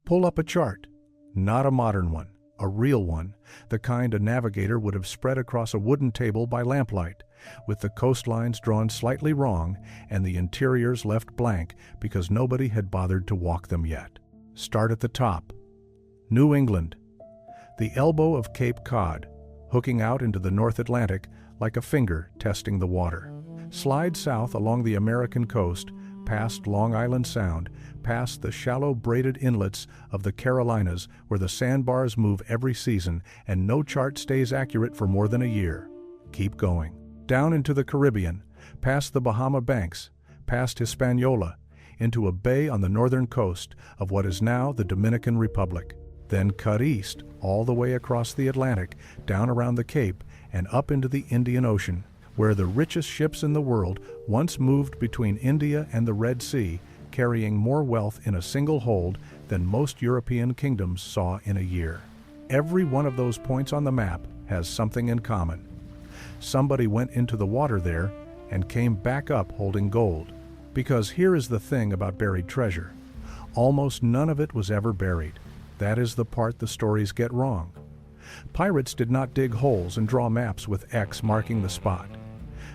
Pull up a chart. Not a modern one, a real one, the kind a navigator would have spread across a wooden table by lamplight, with the coastlines drawn slightly wrong and the interiors left blank because nobody had bothered to walk them yet. Start at the top. New England. The elbow of Cape Cod, hooking out into the North Atlantic like a finger testing the water. Slide south along the American coast, past Long Island Sound, past the shallow braided inlets of the Carolinas where the sandbars move every season and no chart stays accurate for more than a year. Keep going. Down into the Caribbean, past the Bahama Banks, past Hispaniola, into a bay on the northern coast of what is now the Dominican Republic. Then cut east, all the way across the Atlantic, down around the Cape, and up into the Indian Ocean, where the richest ships in the world once moved between India and the Red Sea, carrying more wealth in a single hold than most European kingdoms saw in a year. Every one of those points on the map has something in common. Somebody went into the water there and came back up holding gold. Because here is the thing about buried treasure. Almost none of it was ever buried. That is the part the stories get wrong. Pirates did not dig holes and draw maps with X marking the spot.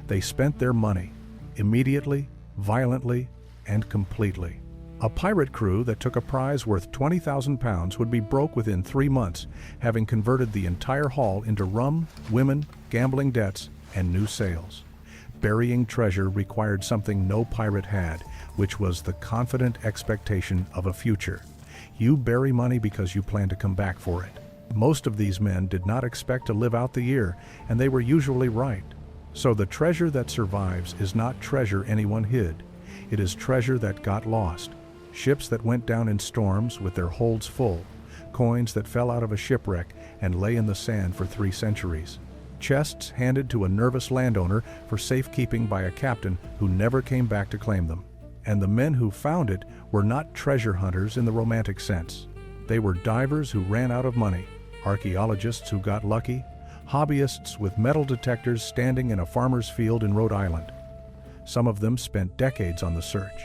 They spent their money, immediately, violently, and completely. A pirate crew that took a prize worth 20,000 pounds would be broke within 3 months, having converted the entire haul into rum, women, gambling debts, and new sails. Burying treasure required something no pirate had, which was the confident expectation of a future. You bury money because you plan to come back for it. Most of these men did not expect to live out the year, and they were usually right. So the treasure that survives is not treasure anyone hid. It is treasure that got lost. Ships that went down in storms with their holds full. Coins that fell out of a shipwreck and lay in the sand for 3 centuries. Chests handed to a nervous landowner for safekeeping by a captain who never came back to claim them. And the men who found it were not treasure hunters in the romantic sense. They were divers who ran out of money, archaeologists who got lucky, hobbyists with metal detectors standing in a farmer's field in Rhode Island. Some of them spent decades on the search.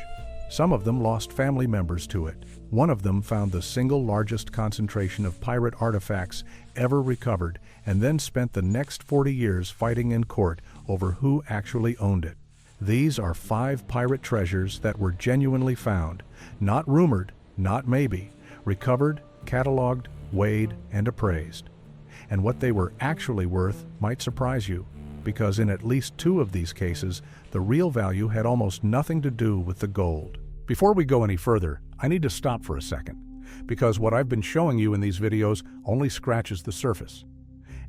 Some of them lost family members to it. One of them found the single largest concentration of pirate artifacts ever recovered and then spent the next 40 years fighting in court over who actually owned it. These are 5 pirate treasures that were genuinely found, not rumored, not maybe, recovered, cataloged, weighed, and appraised. And what they were actually worth might surprise you, because in at least 2 of these cases, the real value had almost nothing to do with the gold. Before we go any further, I need to stop for a second, because what I've been showing you in these videos only scratches the surface.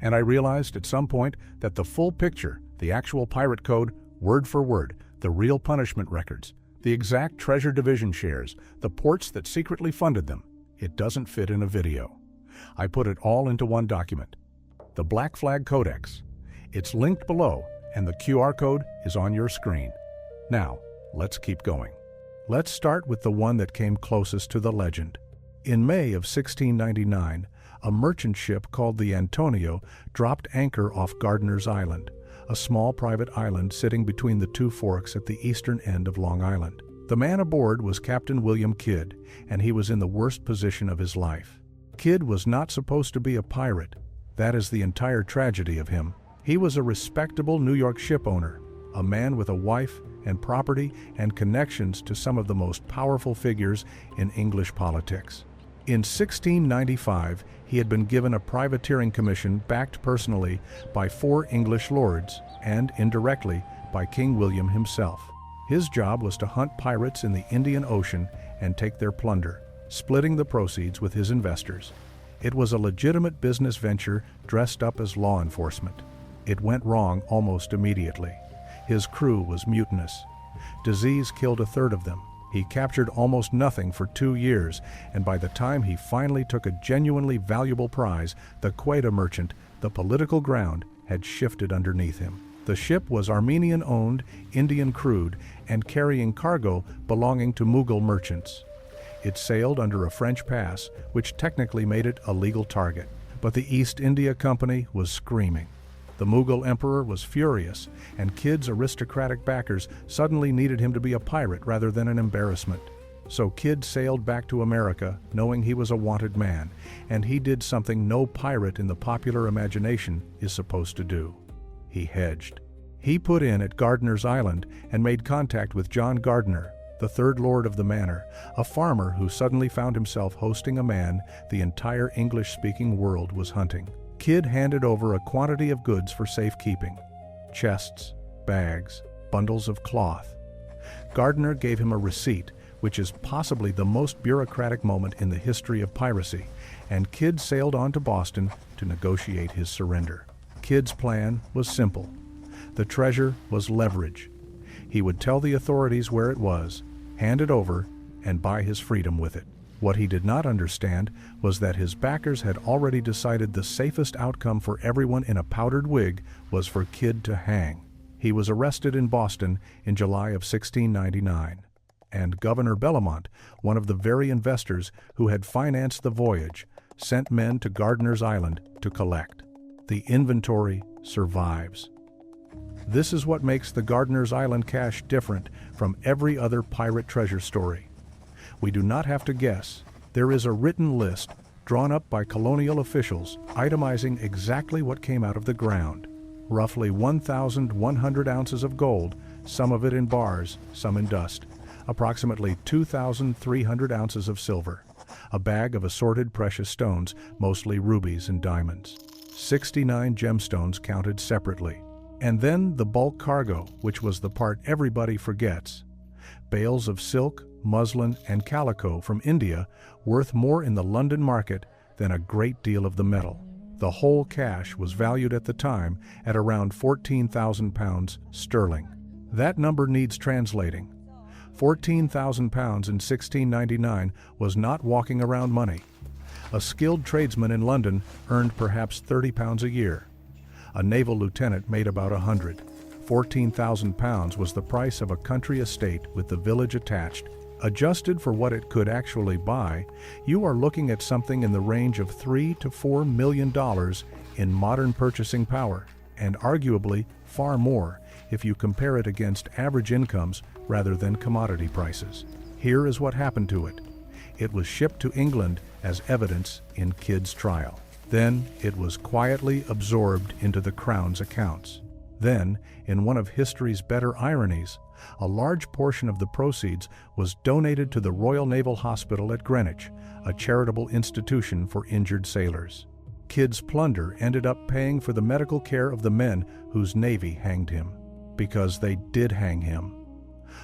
And I realized at some point that the full picture, the actual pirate code, word for word, the real punishment records, the exact treasure division shares, the ports that secretly funded them, it doesn't fit in a video. I put it all into one document, the Black Flag Codex. It's linked below, and the QR code is on your screen. Now, let's keep going. Let's start with the one that came closest to the legend. In May of 1699, a merchant ship called the Antonio dropped anchor off Gardiner's Island, a small private island sitting between the 2 forks at the eastern end of Long Island. The man aboard was Captain William Kidd, and he was in the worst position of his life. Kidd was not supposed to be a pirate. That is the entire tragedy of him. He was a respectable New York ship owner, a man with a wife and property and connections to some of the most powerful figures in English politics. In 1695, he had been given a privateering commission backed personally by 4 English lords and, indirectly, by King William himself. His job was to hunt pirates in the Indian Ocean and take their plunder, splitting the proceeds with his investors. It was a legitimate business venture dressed up as law enforcement. It went wrong almost immediately. His crew was mutinous. Disease killed 1/3 of them. He captured almost nothing for 2 years, and by the time he finally took a genuinely valuable prize, the Whydah merchant, the political ground had shifted underneath him. The ship was Armenian-owned, Indian-crewed, and carrying cargo belonging to Mughal merchants. It sailed under a French pass, which technically made it a legal target. But the East India Company was screaming. The Mughal emperor was furious, and Kidd's aristocratic backers suddenly needed him to be a pirate rather than an embarrassment. So Kidd sailed back to America knowing he was a wanted man, and he did something no pirate in the popular imagination is supposed to do. He hedged. He put in at Gardiner's Island and made contact with John Gardiner, the third lord of the manor, a farmer who suddenly found himself hosting a man the entire English-speaking world was hunting. Kidd handed over a quantity of goods for safekeeping: chests, bags, bundles of cloth. Gardiner gave him a receipt, which is possibly the most bureaucratic moment in the history of piracy, and Kidd sailed on to Boston to negotiate his surrender. Kidd's plan was simple. The treasure was leverage. He would tell the authorities where it was, hand it over, and buy his freedom with it. What he did not understand was that his backers had already decided the safest outcome for everyone in a powdered wig was for Kidd to hang. He was arrested in Boston in July of 1699, and Governor Bellamont, one of the very investors who had financed the voyage, sent men to Gardiner's Island to collect. The inventory survives. This is what makes the Gardiner's Island cache different from every other pirate treasure story. We do not have to guess. There is a written list drawn up by colonial officials itemizing exactly what came out of the ground. Roughly 1,100 ounces of gold, some of it in bars, some in dust. Approximately 2,300 ounces of silver. A bag of assorted precious stones, mostly rubies and diamonds. 69 gemstones counted separately. And then the bulk cargo, which was the part everybody forgets. Bales of silk, muslin, and calico from India, worth more in the London market than a great deal of the metal. The whole cache was valued at the time at around £14,000 sterling. That number needs translating. £14,000 in 1699 was not walking around money. A skilled tradesman in London earned perhaps £30 a year. A naval lieutenant made about 100. £14,000 was the price of a country estate with the village attached. Adjusted for what it could actually buy, you are looking at something in the range of $3 to $4 million in modern purchasing power, and arguably far more if you compare it against average incomes rather than commodity prices. Here is what happened to it. It was shipped to England as evidence in Kidd's trial. Then it was quietly absorbed into the Crown's accounts. Then, in one of history's better ironies, a large portion of the proceeds was donated to the Royal Naval Hospital at Greenwich, a charitable institution for injured sailors. Kidd's plunder ended up paying for the medical care of the men whose navy hanged him. Because they did hang him.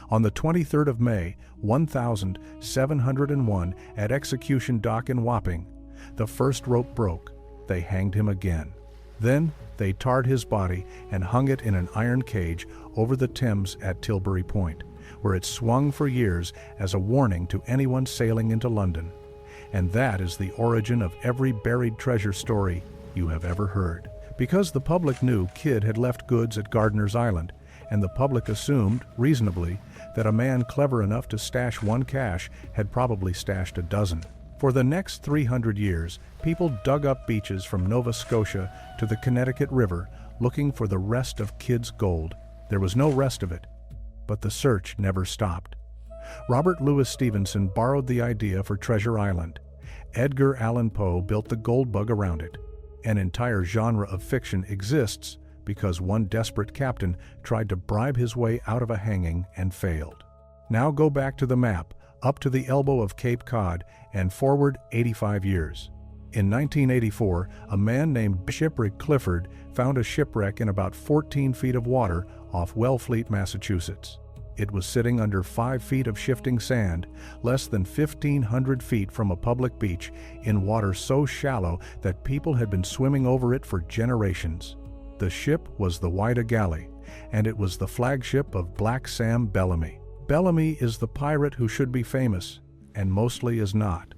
On the 23rd of May, 1701, at Execution Dock in Wapping, the first rope broke. They hanged him again. Then they tarred his body and hung it in an iron cage over the Thames at Tilbury Point, where it swung for years as a warning to anyone sailing into London. And that is the origin of every buried treasure story you have ever heard. Because the public knew Kidd had left goods at Gardiner's Island, and the public assumed, reasonably, that a man clever enough to stash one cache had probably stashed a dozen. For the next 300 years, people dug up beaches from Nova Scotia to the Connecticut River looking for the rest of Kidd's gold. There was no rest of it, but the search never stopped. Robert Louis Stevenson borrowed the idea for Treasure Island. Edgar Allan Poe built the gold bug around it. An entire genre of fiction exists because one desperate captain tried to bribe his way out of a hanging and failed. Now go back to the map, up to the elbow of Cape Cod, and forward 85 years. In 1984, a man named Shipwreck Clifford found a shipwreck in about 14 feet of water off Wellfleet, Massachusetts. It was sitting under 5 feet of shifting sand, less than 1,500 feet from a public beach, in water so shallow that people had been swimming over it for generations. The ship was the Whydah galley, and it was the flagship of Black Sam Bellamy. Bellamy is the pirate who should be famous, and mostly is not.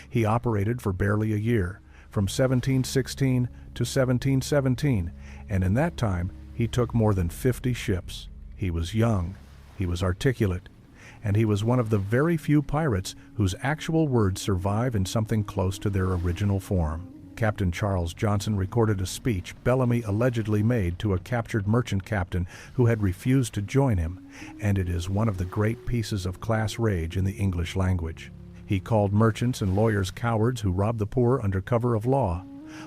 He operated for barely a year, from 1716 to 1717, and in that time he took more than 50 ships. He was young, he was articulate, and he was one of the very few pirates whose actual words survive in something close to their original form. Captain Charles Johnson recorded a speech Bellamy allegedly made to a captured merchant captain who had refused to join him, and it is one of the great pieces of class rage in the English language. He called merchants and lawyers cowards who rob the poor under cover of law,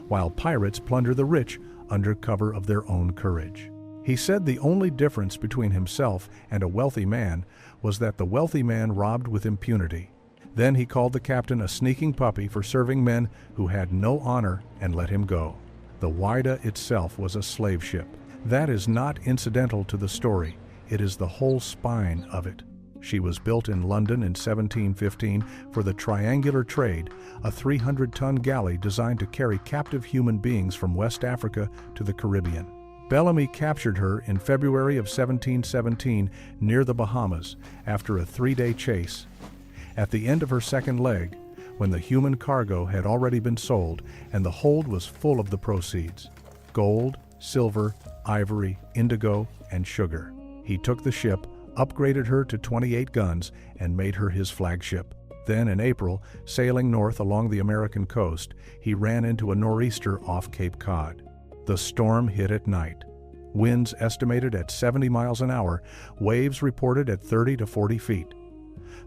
while pirates plunder the rich under cover of their own courage. He said the only difference between himself and a wealthy man was that the wealthy man robbed with impunity. Then he called the captain a sneaking puppy for serving men who had no honor and let him go. The Whydah itself was a slave ship. That is not incidental to the story. It is the whole spine of it. She was built in London in 1715 for the triangular trade, a 300-ton galley designed to carry captive human beings from West Africa to the Caribbean. Bellamy captured her in February of 1717 near the Bahamas after a 3-day chase. At the end of her second leg, when the human cargo had already been sold and the hold was full of the proceeds, gold, silver, ivory, indigo, and sugar, he took the ship, upgraded her to 28 guns, and made her his flagship. Then in April, sailing north along the American coast, he ran into a nor'easter off Cape Cod. The storm hit at night. Winds estimated at 70 miles an hour, waves reported at 30 to 40 feet.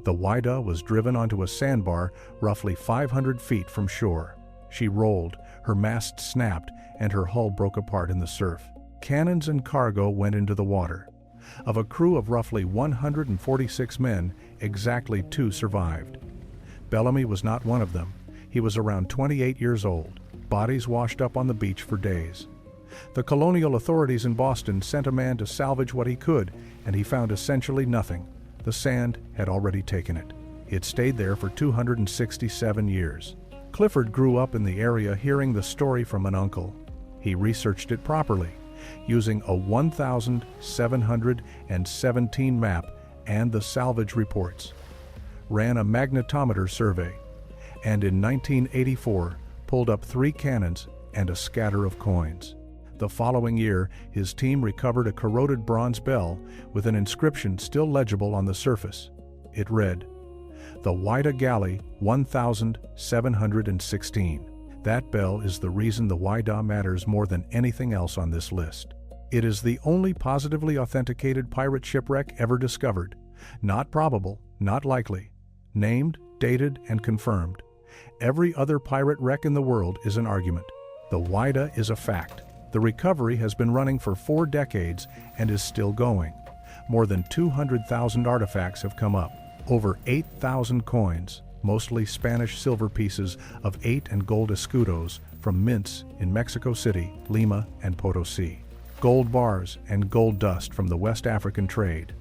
The Whydah was driven onto a sandbar roughly 500 feet from shore. She rolled, her masts snapped, and her hull broke apart in the surf. Cannons and cargo went into the water. Of a crew of roughly 146 men, exactly 2 survived. Bellamy was not one of them. He was around 28 years old. Bodies washed up on the beach for days. The colonial authorities in Boston sent a man to salvage what he could, and he found essentially nothing. The sand had already taken it. It stayed there for 267 years. Clifford grew up in the area hearing the story from an uncle. He researched it properly, using a 1,717 map and the salvage reports, ran a magnetometer survey, and in 1984 pulled up 3 cannons and a scatter of coins. The following year, his team recovered a corroded bronze bell with an inscription still legible on the surface. It read, "The Whydah Galley 1716. That bell is the reason the Whydah matters more than anything else on this list. It is the only positively authenticated pirate shipwreck ever discovered. Not probable, not likely. Named, dated, and confirmed. Every other pirate wreck in the world is an argument. The Whydah is a fact. The recovery has been running for 4 decades and is still going. More than 200,000 artifacts have come up. Over 8,000 coins, mostly Spanish silver pieces of 8 and gold escudos from mints in Mexico City, Lima, and Potosi. Gold bars and gold dust from the West African trade.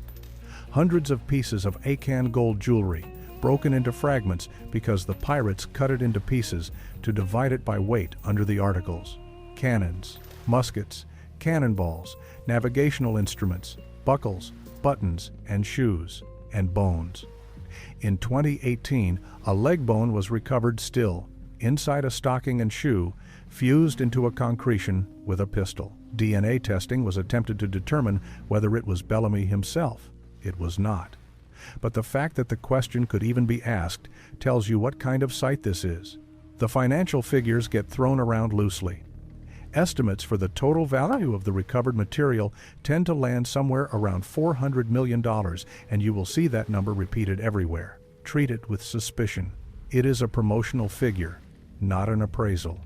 Hundreds of pieces of Akan gold jewelry, broken into fragments because the pirates cut it into pieces to divide it by weight under the articles. Cannons, muskets, cannonballs, navigational instruments, buckles, buttons, and shoes, and bones. In 2018, a leg bone was recovered still, inside a stocking and shoe, fused into a concretion with a pistol. DNA testing was attempted to determine whether it was Bellamy himself. It was not. But the fact that the question could even be asked tells you what kind of site this is. The financial figures get thrown around loosely. Estimates for the total value of the recovered material tend to land somewhere around $400 million, and you will see that number repeated everywhere. Treat it with suspicion. It is a promotional figure, not an appraisal.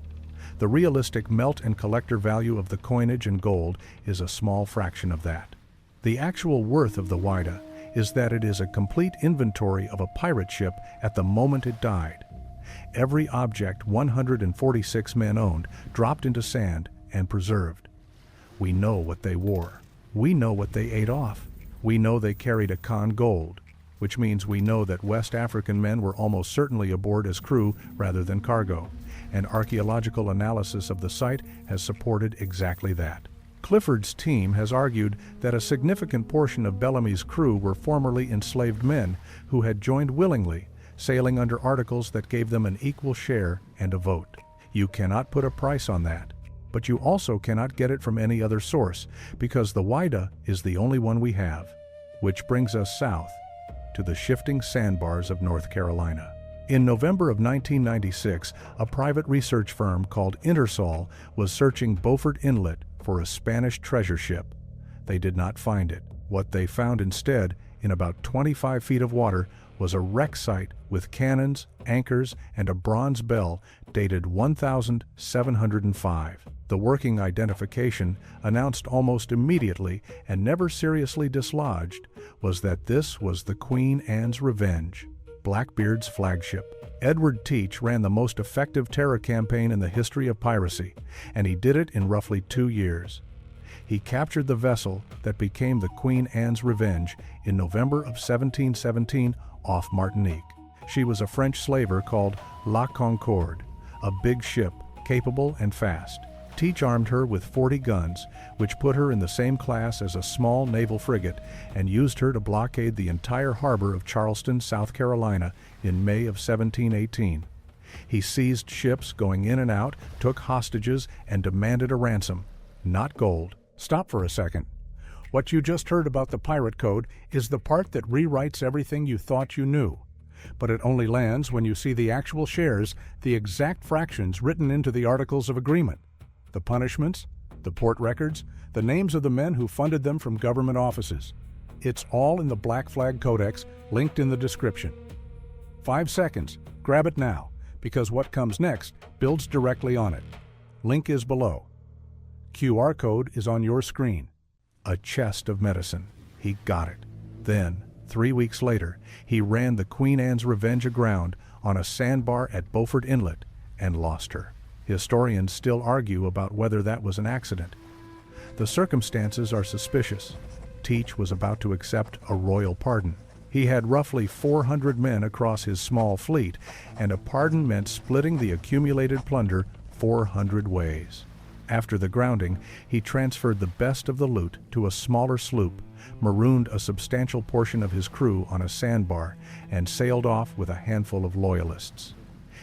The realistic melt and collector value of the coinage and gold is a small fraction of that. The actual worth of the Whydah is that it is a complete inventory of a pirate ship at the moment it died. Every object 146 men owned dropped into sand and preserved. We know what they wore. We know what they ate off. We know they carried Akan gold, which means we know that West African men were almost certainly aboard as crew rather than cargo, and archaeological analysis of the site has supported exactly that. Clifford's team has argued that a significant portion of Bellamy's crew were formerly enslaved men who had joined willingly, sailing under articles that gave them an equal share and a vote. You cannot put a price on that, but you also cannot get it from any other source, because the Whydah is the only one we have. Which brings us south, to the shifting sandbars of North Carolina. In November of 1996, a private research firm called Intersol was searching Beaufort Inlet for a Spanish treasure ship. They did not find it. What they found instead, in about 25 feet of water, was a wreck site with cannons, anchors, and a bronze bell dated 1705. The working identification, announced almost immediately and never seriously dislodged, was that this was the Queen Anne's Revenge, Blackbeard's flagship. Edward Teach ran the most effective terror campaign in the history of piracy, and he did it in roughly 2 years. He captured the vessel that became the Queen Anne's Revenge in November of 1717 off Martinique. She was a French slaver called La Concorde, a big ship, capable and fast. Teach armed her with 40 guns, which put her in the same class as a small naval frigate, and used her to blockade the entire harbor of Charleston, South Carolina, in May of 1718. He seized ships going in and out, took hostages, and demanded a ransom, not gold. Stop for a second. What you just heard about the pirate code is the part that rewrites everything you thought you knew. But it only lands when you see the actual shares, the exact fractions written into the Articles of Agreement, the punishments, the port records, the names of the men who funded them from government offices. It's all in the Black Flag Codex, linked in the description. 5 seconds. Grab it now, because what comes next builds directly on it. Link is below. QR code is on your screen. A chest of medicine. He got it. Then, 3 weeks later, he ran the Queen Anne's Revenge aground on a sandbar at Beaufort Inlet and lost her. Historians still argue about whether that was an accident. The circumstances are suspicious. Teach was about to accept a royal pardon. He had roughly 400 men across his small fleet, and a pardon meant splitting the accumulated plunder 400 ways. After the grounding, he transferred the best of the loot to a smaller sloop, marooned a substantial portion of his crew on a sandbar, and sailed off with a handful of loyalists.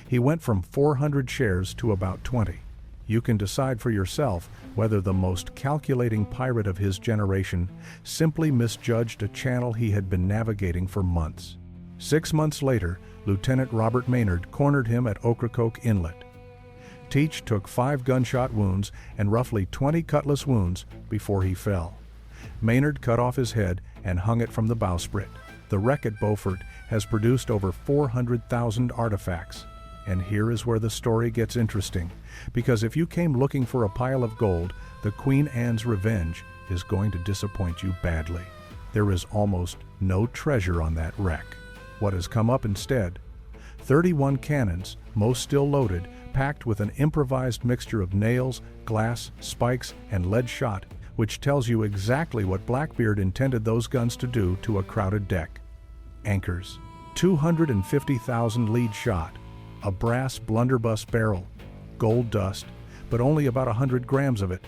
He went from 400 shares to about 20. You can decide for yourself whether the most calculating pirate of his generation simply misjudged a channel he had been navigating for months. 6 months later, Lieutenant Robert Maynard cornered him at Ocracoke Inlet. Teach took 5 gunshot wounds and roughly 20 cutlass wounds before he fell. Maynard cut off his head and hung it from the bowsprit. The wreck at Beaufort has produced over 400,000 artifacts. And here is where the story gets interesting, because if you came looking for a pile of gold, the Queen Anne's Revenge is going to disappoint you badly. There is almost no treasure on that wreck. What has come up instead? 31 cannons, most still loaded, packed with an improvised mixture of nails, glass, spikes, and lead shot, which tells you exactly what Blackbeard intended those guns to do to a crowded deck. Anchors, 250,000 lead shot, a brass blunderbuss barrel, gold dust, but only about 100 grams of it,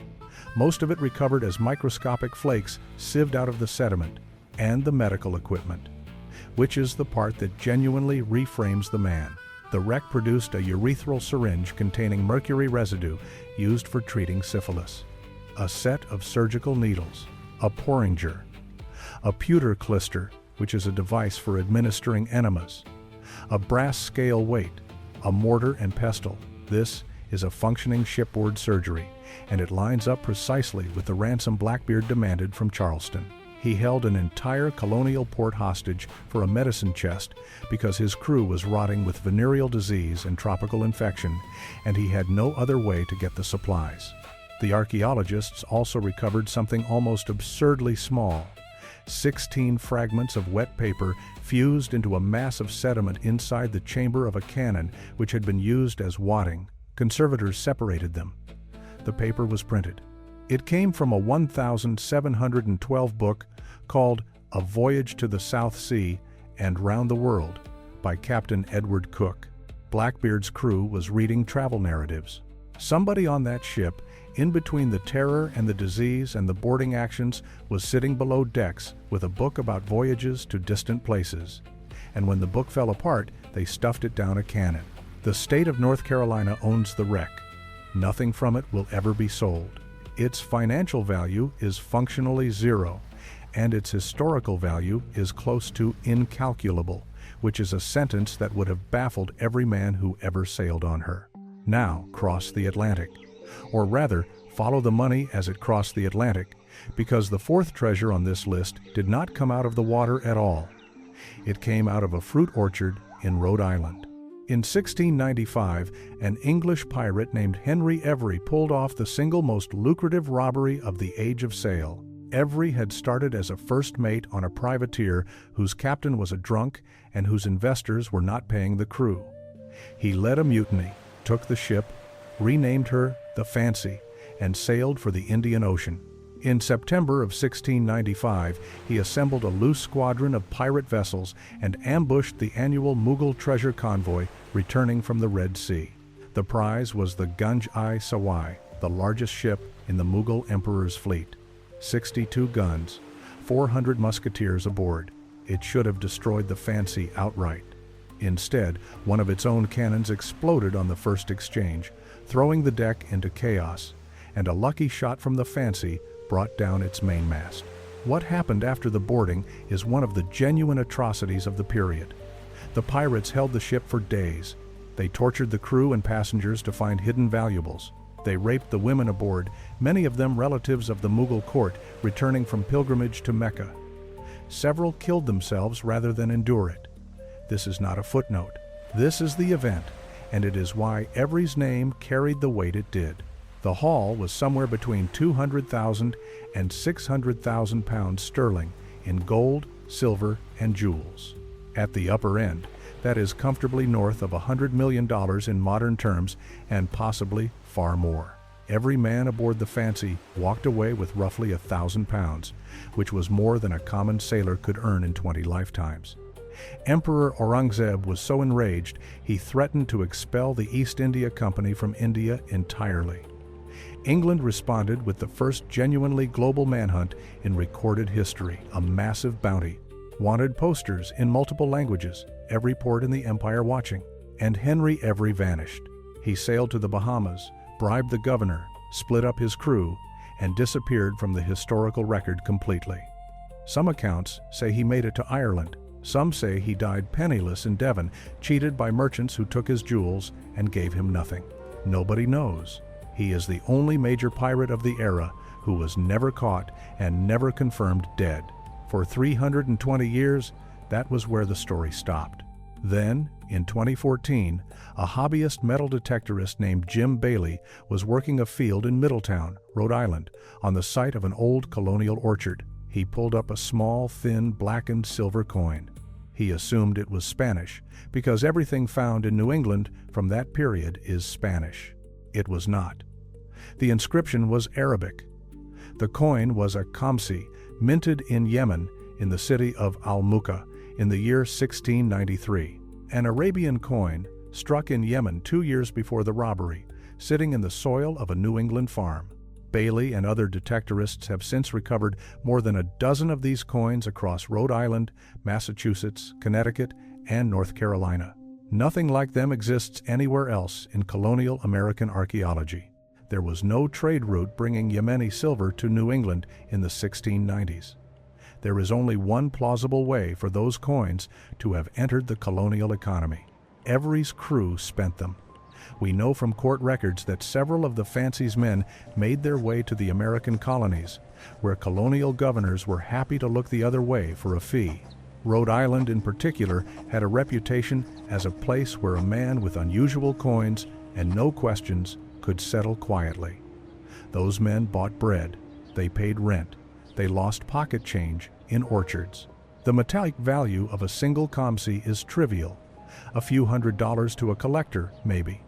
most of it recovered as microscopic flakes sieved out of the sediment, and the medical equipment, which is the part that genuinely reframes the man. The wreck produced a urethral syringe containing mercury residue used for treating syphilis, a set of surgical needles, a porringer, a pewter clister, which is a device for administering enemas, a brass scale weight, a mortar and pestle. This is a functioning shipboard surgery, and it lines up precisely with the ransom Blackbeard demanded from Charleston. He held an entire colonial port hostage for a medicine chest because his crew was rotting with venereal disease and tropical infection, and he had no other way to get the supplies. The archaeologists also recovered something almost absurdly small: 16 fragments of wet paper fused into a mass of sediment inside the chamber of a cannon which had been used as wadding. Conservators separated them. The paper was printed. It came from a 1712 book called A Voyage to the South Sea and Round the World by Captain Edward Cook. Blackbeard's crew was reading travel narratives. Somebody on that ship, in between the terror and the disease and the boarding actions, was sitting below decks with a book about voyages to distant places. And when the book fell apart, they stuffed it down a cannon. The state of North Carolina owns the wreck. Nothing from it will ever be sold. Its financial value is functionally zero, and its historical value is close to incalculable, which is a sentence that would have baffled every man who ever sailed on her. Now cross the Atlantic, or rather, follow the money as it crossed the Atlantic, because the fourth treasure on this list did not come out of the water at all. It came out of a fruit orchard in Rhode Island. In 1695, an English pirate named Henry Every pulled off the single most lucrative robbery of the Age of Sail. Every had started as a first mate on a privateer whose captain was a drunk and whose investors were not paying the crew. He led a mutiny, took the ship, renamed her the Fancy, and sailed for the Indian Ocean. In September of 1695, he assembled a loose squadron of pirate vessels and ambushed the annual Mughal treasure convoy returning from the Red Sea. The prize was the Gunj-i-Sawai, the largest ship in the Mughal emperor's fleet. 62 guns, 400 musketeers aboard. It should have destroyed the Fancy outright. Instead, one of its own cannons exploded on the first exchange, throwing the deck into chaos, and a lucky shot from the Fancy brought down its mainmast. What happened after the boarding is one of the genuine atrocities of the period. The pirates held the ship for days. They tortured the crew and passengers to find hidden valuables. They raped the women aboard, many of them relatives of the Mughal court returning from pilgrimage to Mecca. Several killed themselves rather than endure it. This is not a footnote. This is the event, and it is why Every's name carried the weight it did. The haul was somewhere between 200,000 and 600,000 pounds sterling in gold, silver, and jewels. At the upper end, that is comfortably north of $100 million in modern terms and possibly far more. Every man aboard the Fancy walked away with roughly 1,000 pounds, which was more than a common sailor could earn in 20 lifetimes. Emperor Aurangzeb was so enraged he threatened to expel the East India Company from India entirely. England responded with the first genuinely global manhunt in recorded history, a massive bounty. Wanted posters in multiple languages, every port in the empire watching. And Henry Every vanished. He sailed to the Bahamas, bribed the governor, split up his crew, and disappeared from the historical record completely. Some accounts say he made it to Ireland. Some say he died penniless in Devon, cheated by merchants who took his jewels and gave him nothing. Nobody knows. He is the only major pirate of the era who was never caught and never confirmed dead. For 320 years, that was where the story stopped. Then, in 2014, a hobbyist metal detectorist named Jim Bailey was working a field in Middletown, Rhode Island, on the site of an old colonial orchard. He pulled up a small, thin, blackened silver coin. He assumed it was Spanish, because everything found in New England from that period is Spanish. It was not. The inscription was Arabic. The coin was a khamsi, minted in Yemen in the city of Al-Muqa in the year 1693. An Arabian coin struck in Yemen 2 years before the robbery, sitting in the soil of a New England farm. Bailey and other detectorists have since recovered more than a dozen of these coins across Rhode Island, Massachusetts, Connecticut, and North Carolina. Nothing like them exists anywhere else in colonial American archaeology. There was no trade route bringing Yemeni silver to New England in the 1690s. There is only one plausible way for those coins to have entered the colonial economy. Every's crew spent them. We know from court records that several of the Fancy's men made their way to the American colonies, where colonial governors were happy to look the other way for a fee. Rhode Island in particular had a reputation as a place where a man with unusual coins and no questions could settle quietly. Those men bought bread, they paid rent, they lost pocket change in orchards. The metallic value of a single khamsi is trivial, a few $100s to a collector, maybe.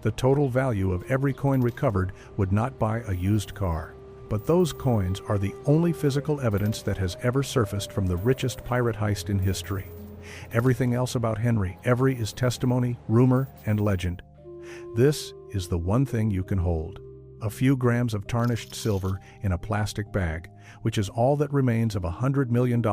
The total value of every coin recovered would not buy a used car. But those coins are the only physical evidence that has ever surfaced from the richest pirate heist in history. Everything else about Henry Every is testimony, rumor, and legend. This is the one thing you can hold. A few grams of tarnished silver in a plastic bag, which is all that remains of $100 million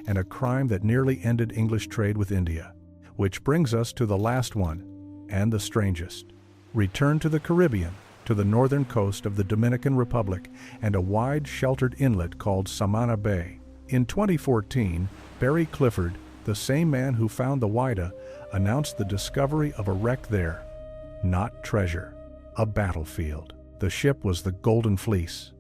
and a crime that nearly ended English trade with India. Which brings us to the last one, and the strangest. Return to the Caribbean, to the northern coast of the Dominican Republic and a wide sheltered inlet called Samana Bay. In 2014, Barry Clifford, The same man who found the Whydah announced the discovery of a wreck there. Not treasure, a battlefield. The ship was the Golden Fleece,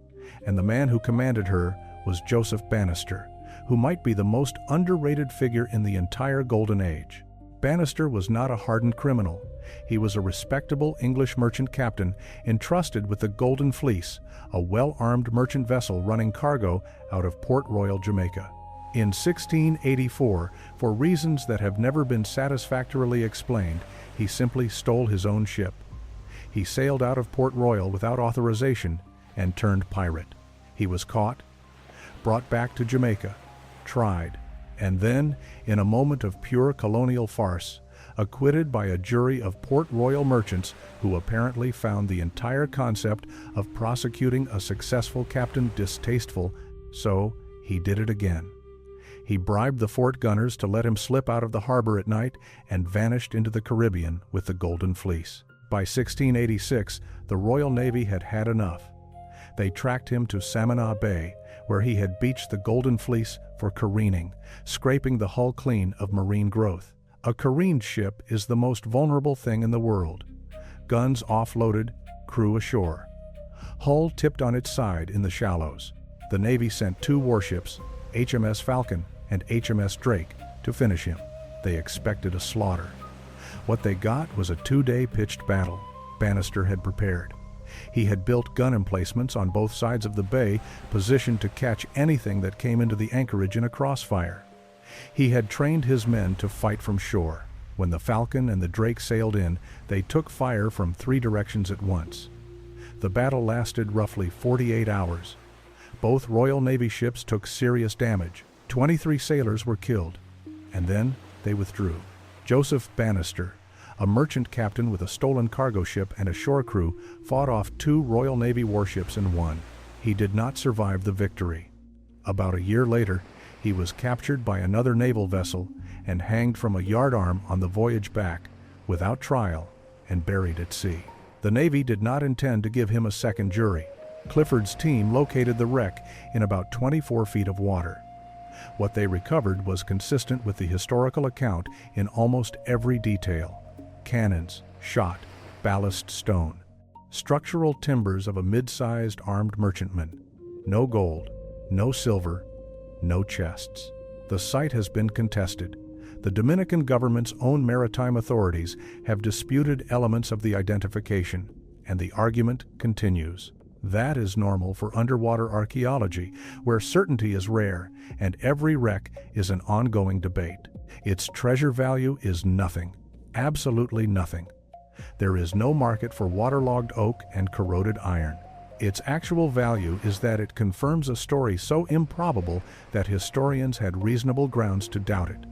and the man who commanded her was Joseph Bannister, who might be the most underrated figure in the entire Golden Age. Bannister was not a hardened criminal. He was a respectable English merchant captain entrusted with the Golden Fleece, a well-armed merchant vessel running cargo out of Port Royal, Jamaica. In 1684, for reasons that have never been satisfactorily explained, he simply stole his own ship. He sailed out of Port Royal without authorization and turned pirate. He was caught, brought back to Jamaica, tried, and then, in a moment of pure colonial farce, acquitted by a jury of Port Royal merchants who apparently found the entire concept of prosecuting a successful captain distasteful, so he did it again. He bribed the fort gunners to let him slip out of the harbor at night and vanished into the Caribbean with the Golden Fleece. By 1686, the Royal Navy had had enough. They tracked him to Samana Bay, where he had beached the Golden Fleece for careening, scraping the hull clean of marine growth. A careened ship is the most vulnerable thing in the world. Guns offloaded, crew ashore. Hull tipped on its side in the shallows. The Navy sent 2 warships, HMS Falcon and HMS Drake, to finish him. They expected a slaughter. What they got was a 2-day pitched battle Bannister had prepared. He had built gun emplacements on both sides of the bay, positioned to catch anything that came into the anchorage in a crossfire. He had trained his men to fight from shore. When the Falcon and the Drake sailed in, they took fire from 3 directions at once. The battle lasted roughly 48 hours. Both Royal Navy ships took serious damage. 23 sailors were killed, and then they withdrew. Joseph Bannister, a merchant captain with a stolen cargo ship and a shore crew, fought off 2 Royal Navy warships and won. He did not survive the victory. About a year later, he was captured by another naval vessel and hanged from a yardarm on the voyage back, without trial, and buried at sea. The Navy did not intend to give him a second jury. Clifford's team located the wreck in about 24 feet of water. What they recovered was consistent with the historical account in almost every detail. Cannons, shot, ballast stone, structural timbers of a mid-sized armed merchantman. No gold, no silver, no chests. The site has been contested. The Dominican government's own maritime authorities have disputed elements of the identification, and the argument continues. That is normal for underwater archaeology, where certainty is rare, and every wreck is an ongoing debate. Its treasure value is nothing, absolutely nothing. There is no market for waterlogged oak and corroded iron. Its actual value is that it confirms a story so improbable that historians had reasonable grounds to doubt it.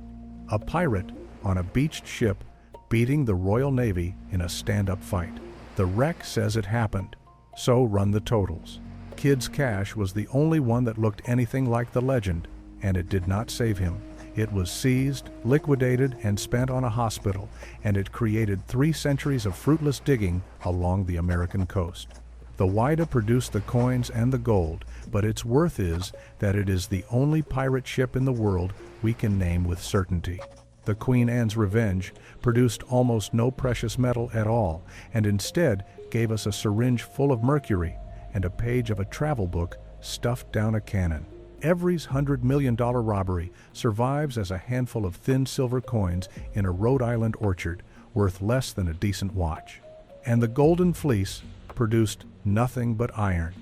A pirate on a beached ship beating the Royal Navy in a stand-up fight. The wreck says it happened. So run the totals. Kidd's cash was the only one that looked anything like the legend, and it did not save him. It was seized, liquidated, and spent on a hospital, and it created 3 centuries of fruitless digging along the American coast. The Whydah produced the coins and the gold, but its worth is that it is the only pirate ship in the world we can name with certainty. The Queen Anne's Revenge produced almost no precious metal at all, and instead gave us a syringe full of mercury and a page of a travel book stuffed down a cannon. Every's $100 million robbery survives as a handful of thin silver coins in a Rhode Island orchard, worth less than a decent watch. And the Golden Fleece produced nothing but iron,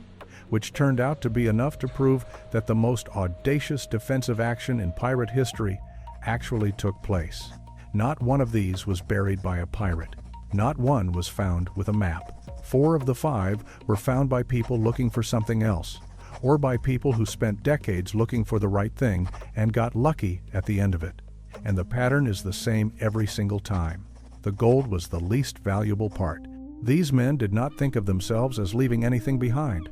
which turned out to be enough to prove that the most audacious defensive action in pirate history actually took place. Not one of these was buried by a pirate. Not one was found with a map. 4 of the 5 were found by people looking for something else, or by people who spent decades looking for the right thing and got lucky at the end of it. And the pattern is the same every single time. The gold was the least valuable part. These men did not think of themselves as leaving anything behind.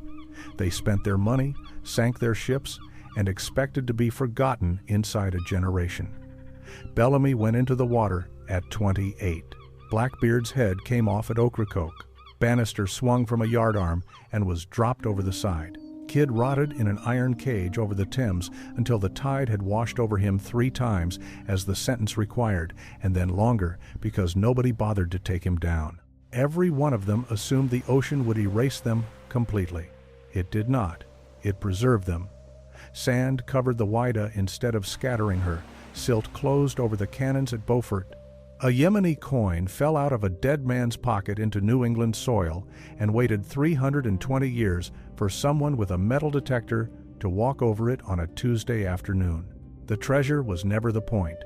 They spent their money, sank their ships, and expected to be forgotten inside a generation. Bellamy went into the water at 28. Blackbeard's head came off at Ocracoke. Bannister swung from a yardarm and was dropped over the side. Kidd rotted in an iron cage over the Thames until the tide had washed over him 3 times, as the sentence required, and then longer because nobody bothered to take him down. Every one of them assumed the ocean would erase them completely. It did not. It preserved them. Sand covered the Whydah instead of scattering her. Silt closed over the cannons at Beaufort. A Yemeni coin fell out of a dead man's pocket into New England soil and waited 320 years for someone with a metal detector to walk over it on a Tuesday afternoon. The treasure was never the point.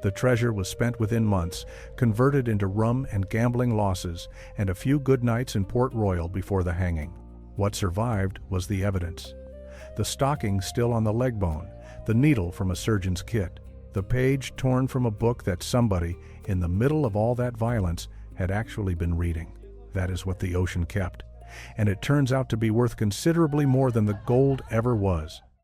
The treasure was spent within months, converted into rum and gambling losses, and a few good nights in Port Royal before the hanging. What survived was the evidence. The stocking still on the leg bone, the needle from a surgeon's kit, the page torn from a book that somebody, in the middle of all that violence, had actually been reading. That is what the ocean kept. And it turns out to be worth considerably more than the gold ever was.